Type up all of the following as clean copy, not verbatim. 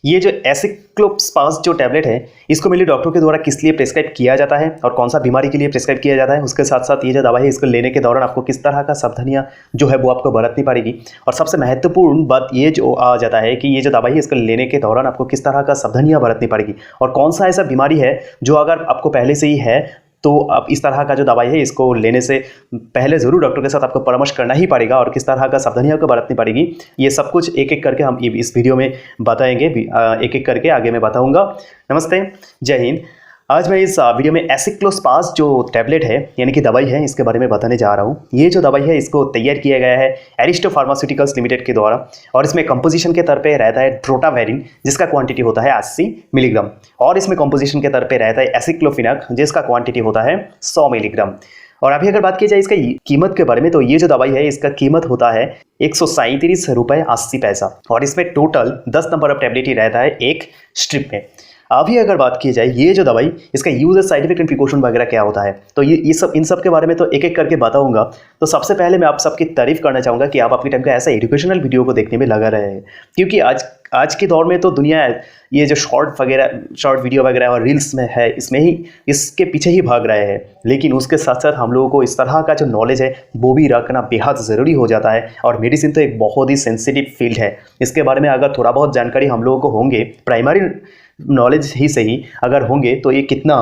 ये जो एसिक्लोप्स्पास जो टैबलेट है इसको मेरे डॉक्टर के द्वारा किस लिए प्रेस्क्राइब किया जाता है और कौन सा बीमारी के लिए प्रेस्क्राइब किया जाता है, उसके साथ साथ ये जो दवाई है इसको लेने के दौरान आपको किस तरह का सावधानियां जो है वो आपको बरतनी पड़ेगी। और सबसे महत्वपूर्ण बात ये जो आ जाता है कि ये जो दवाई है इसको लेने के दौरान आपको किस तरह का सावधानियां बरतनी पड़ेगी और कौन सा ऐसा बीमारी है जो अगर आपको पहले से ही है तो अब इस तरह का जो दवाई है इसको लेने से पहले ज़रूर डॉक्टर के साथ आपको परामर्श करना ही पड़ेगा और किस तरह का सावधानियां को बरतनी पड़ेगी। ये सब कुछ एक एक करके हम इस वीडियो में बताएंगे, एक एक करके आगे मैं बताऊंगा। नमस्ते, जय हिंद। आज मैं इस वीडियो में एसिक्लोप्स्पास जो टैबलेट है यानी कि दवाई है इसके बारे में बताने जा रहा हूँ। ये जो दवाई है इसको तैयार किया गया है एरिस्टो फार्मास्यूटिकल्स लिमिटेड के द्वारा और इसमें कंपोजिशन के तौर पे रहता है ड्रोटावेरिन जिसका क्वांटिटी होता है 80 मिलीग्राम और इसमें कंपोजिशन के तौर पे रहता है एसिक्लोफिनक जिसका क्वांटिटी होता है 100 मिलीग्राम। और अभी अगर बात की जाए इसका कीमत के बारे में तो ये जो दवाई है इसका कीमत होता है 137 रुपये 80 पैसा और इसमें टोटल 10 नंबर ऑफ टैबलेट ही रहता है एक स्ट्रिप में। अभी अगर बात की जाए ये जो दवाई इसका use side effect and precaution वगैरह क्या होता है तो ये इन सब के बारे में तो एक एक करके बताऊंगा। तो सबसे पहले मैं आप सबकी तारीफ करना चाहूँगा कि आप अपने टाइम का ऐसा एजुकेशनल वीडियो को देखने में लगा रहे हैं, क्योंकि आज के दौर में तो दुनिया ये जो शॉर्ट वीडियो वगैरह और रील्स में है इसके पीछे ही भाग रहे हैं, लेकिन उसके साथ साथ हम लोगों को इस तरह का जो नॉलेज है वो भी रखना बेहद ज़रूरी हो जाता है। और मेडिसिन तो एक बहुत ही सेंसिटिव फील्ड है, इसके बारे में अगर थोड़ा बहुत जानकारी हम लोगों को होंगे, प्राइमरी नॉलेज ही सही अगर होंगे तो ये कितना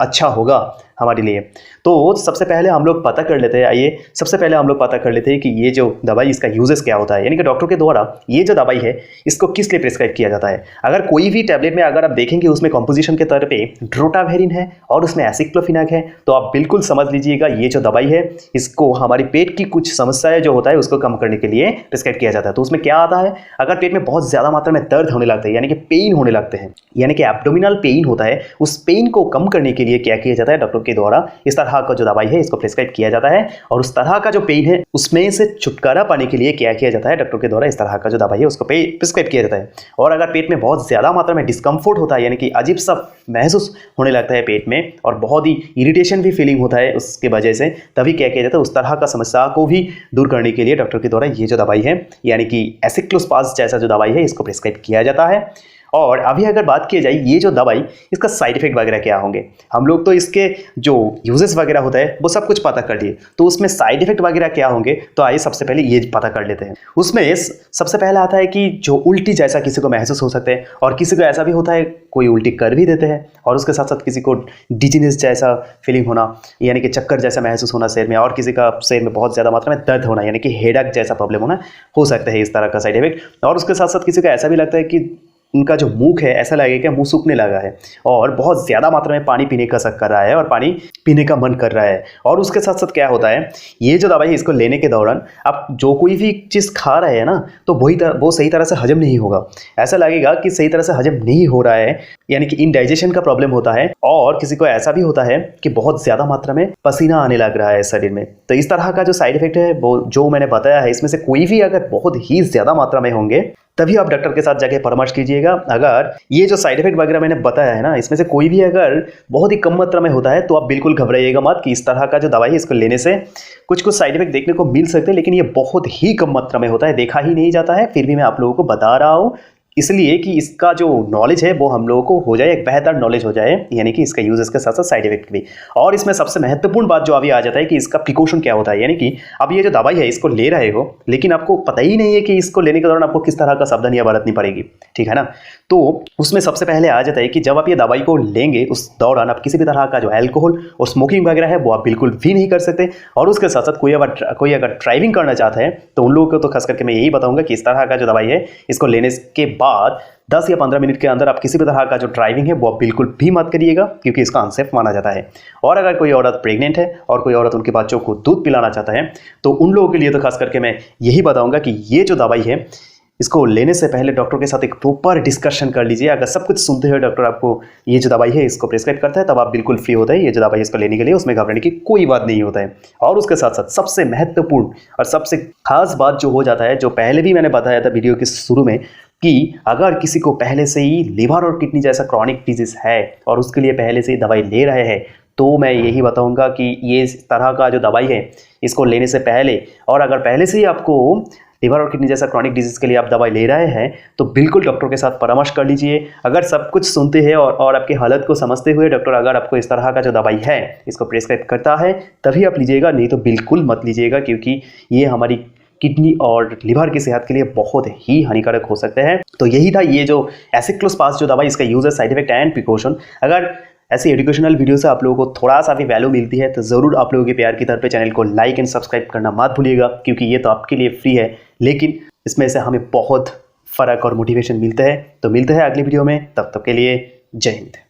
अच्छा होगा हमारे लिए। तो सबसे पहले हम लोग पता कर लेते हैं, आइए सबसे पहले हम लोग पता कर लेते हैं कि ये जो दवाई इसका यूजेस क्या होता है, यानी कि डॉक्टर के द्वारा ये जो दवाई है इसको किस लिए प्रिस्क्राइब किया जाता है। अगर कोई भी टैबलेट में अगर आप देखेंगे उसमें कंपोजिशन के तौर पे ड्रोटावेरिन है और उसमें एसिक्लोफिनक है तो आप बिल्कुल समझ लीजिएगा ये जो दवाई है इसको हमारी पेट की कुछ समस्याएं जो होता है उसको कम करने के लिए प्रिस्क्राइब किया जाता है। तो उसमें क्या आता है, अगर पेट में बहुत ज़्यादा मात्रा में दर्द होने लगता है यानी कि पेन होने लगते हैं, यानी कि एब्डोमिनल पेन होता है, उस पेन को कम करने के लिए क्या किया जाता है डॉक्टर के द्वारा इस तरह का जो दवाई है इसको प्रिस्क्राइब किया जाता है। और उस तरह का जो पेन है उसमें से छुटकारा पाने के लिए क्या किया जाता है डॉक्टर के द्वारा इस तरह का जो दवाई है उसको प्रिस्क्राइब किया जाता है। और अगर पेट में बहुत ज़्यादा मात्रा में डिस्कम्फर्ट होता है यानी कि अजीब सा महसूस होने लगता है पेट में और बहुत ही इरिटेशन भी फीलिंग होता है उसके वजह से, तभी क्या किया जाता है उस तरह का समस्या को भी दूर करने के लिए डॉक्टर के द्वारा ये जो दवाई है यानी कि एसिक्लोप्स्पास जैसा जो दवाई है इसको प्रिस्क्राइब किया जाता है। और अभी अगर बात की जाए ये जो दवाई इसका साइड इफेक्ट वगैरह क्या होंगे, हम लोग तो इसके जो यूजेस वगैरह होता है वो सब कुछ पता कर लिए, तो उसमें साइड इफेक्ट वगैरह क्या होंगे तो आइए सबसे पहले ये पता कर लेते हैं। उसमें सबसे पहला आता है कि जो उल्टी जैसा किसी को महसूस हो सकते हैं और किसी को ऐसा भी होता है कोई उल्टी कर भी देते हैं और उसके साथ साथ किसी को डिजीनेस जैसा फीलिंग होना यानी कि चक्कर जैसा महसूस होना सिर में, और किसी का सिर में बहुत ज़्यादा मात्रा में दर्द होना यानी कि हेडेक जैसा प्रॉब्लम होना हो सकता है इस तरह का साइड इफेक्ट। और उसके साथ साथ किसी का ऐसा भी लगता है कि उनका जो मुंह है ऐसा लगेगा कि मुंह सूखने लगा है और बहुत ज़्यादा मात्रा में पानी पीने का शक कर रहा है और पानी पीने का मन कर रहा है। और उसके साथ साथ क्या होता है, ये जो दवाई है इसको लेने के दौरान आप जो कोई भी चीज़ खा रहे हैं ना तो वो सही तरह से हजम नहीं होगा, ऐसा लगेगा कि सही तरह से हजम नहीं हो रहा है यानी कि इनडाइजेशन का प्रॉब्लम होता है। और किसी को ऐसा भी होता है कि बहुत ज़्यादा मात्रा में पसीना आने लग रहा है शरीर में। तो इस तरह का जो साइड इफेक्ट है वो जो मैंने बताया है इसमें से कोई भी अगर बहुत ही ज़्यादा मात्रा में होंगे तभी आप डॉक्टर के साथ जाके परामर्श कीजिएगा। अगर ये जो साइड इफेक्ट वगैरह मैंने बताया है ना इसमें से कोई भी अगर बहुत ही कम मात्रा में होता है तो आप बिल्कुल घबराइएगा मत कि इस तरह का जो दवाई है इसको लेने से कुछ साइड इफेक्ट देखने को मिल सकते हैं, लेकिन ये बहुत ही कम मात्रा में होता है, देखा ही नहीं जाता है। फिर भी मैं आप लोगों को बता रहा हूँ इसलिए कि इसका जो नॉलेज है वो हम लोगों को हो जाए, एक बेहतर नॉलेज हो जाए यानी कि इसका यूज के साथ साथ साइड इफेक्ट भी। और इसमें सबसे महत्वपूर्ण बात जो अभी आ जाता है कि इसका प्रिकॉशन क्या होता है, यानी कि अब ये जो दवाई है इसको ले रहे हो लेकिन आपको पता ही नहीं है कि इसको लेने के दौरान आपको किस तरह का सावधानियां बरतनी पड़ेगी, ठीक है ना। तो उसमें सबसे पहले आ जाता है कि जब आप ये दवाई को लेंगे उस दौरान आप किसी भी तरह का जो अल्कोहल और स्मोकिंग वगैरह है वो आप बिल्कुल भी नहीं कर सकते। और उसके साथ साथ कोई अगर ड्राइविंग करना चाहता है तो उन लोगों को तो खास करके मैं यही बताऊंगा कि इस तरह का जो दवाई है इसको लेने के बाद 10 या 15 मिनट के अंदर आप किसी भी तरह का जो ड्राइविंग है वो आप बिल्कुल भी मत करिएगा, क्योंकि इसका अनसेफ माना जाता है। और अगर कोई औरत प्रेग्नेंट है और कोई औरत उनके बच्चों को दूध पिलाना चाहता है तो उन लोगों के लिए तो खास करके मैं यही बताऊंगा कि ये जो दवाई है इसको लेने से पहले डॉक्टर के साथ एक प्रॉपर डिस्कशन कर लीजिए। अगर सब कुछ सुनते हुए डॉक्टर आपको ये जो दवाई है इसको प्रिस्क्राइब करता है तब आप बिल्कुल फ्री होता है, ये जो दवाई है इसको लेने के लिए उसमें घबराने की कोई बात नहीं होता है। और उसके साथ साथ सबसे महत्वपूर्ण और सबसे खास बात जो हो जाता है, जो पहले भी मैंने बताया था वीडियो के शुरू में, कि अगर किसी को पहले से ही लिवर और किडनी जैसा क्रॉनिक डिजीज है और उसके लिए पहले से ही दवाई ले रहे हैं तो मैं यही बताऊंगा कि ये इस तरह का जो दवाई है इसको लेने से पहले, और अगर पहले से ही आपको लिवर और किडनी जैसा क्रॉनिक डिजीज़ के लिए आप दवाई ले रहे हैं तो बिल्कुल डॉक्टर के साथ परामर्श कर लीजिए। अगर सब कुछ सुनते हैं और आपकी हालत को समझते हुए डॉक्टर अगर आपको इस तरह का जो दवाई है इसको प्रेस्क्राइब करता है तभी आप लीजिएगा, नहीं तो बिल्कुल मत लीजिएगा, क्योंकि ये हमारी किडनी और लिवर की सेहत के लिए बहुत ही हानिकारक हो सकते हैं। तो यही था ये जो एसिक्लोस्पास जो दवाई, इसका यूज़ है, साइड इफेक्ट एंड प्रिकॉशन। अगर ऐसी एजुकेशनल वीडियो से आप लोगों को थोड़ा सा भी वैल्यू मिलती है तो ज़रूर आप लोगों के प्यार की तरफ पे चैनल को लाइक एंड सब्सक्राइब करना मत भूलिएगा, क्योंकि ये तो आपके लिए फ्री है, लेकिन इसमें से हमें बहुत फ़र्क और मोटिवेशन मिलता है। तो मिलते हैं अगली वीडियो में, तब तक के लिए जय हिंद।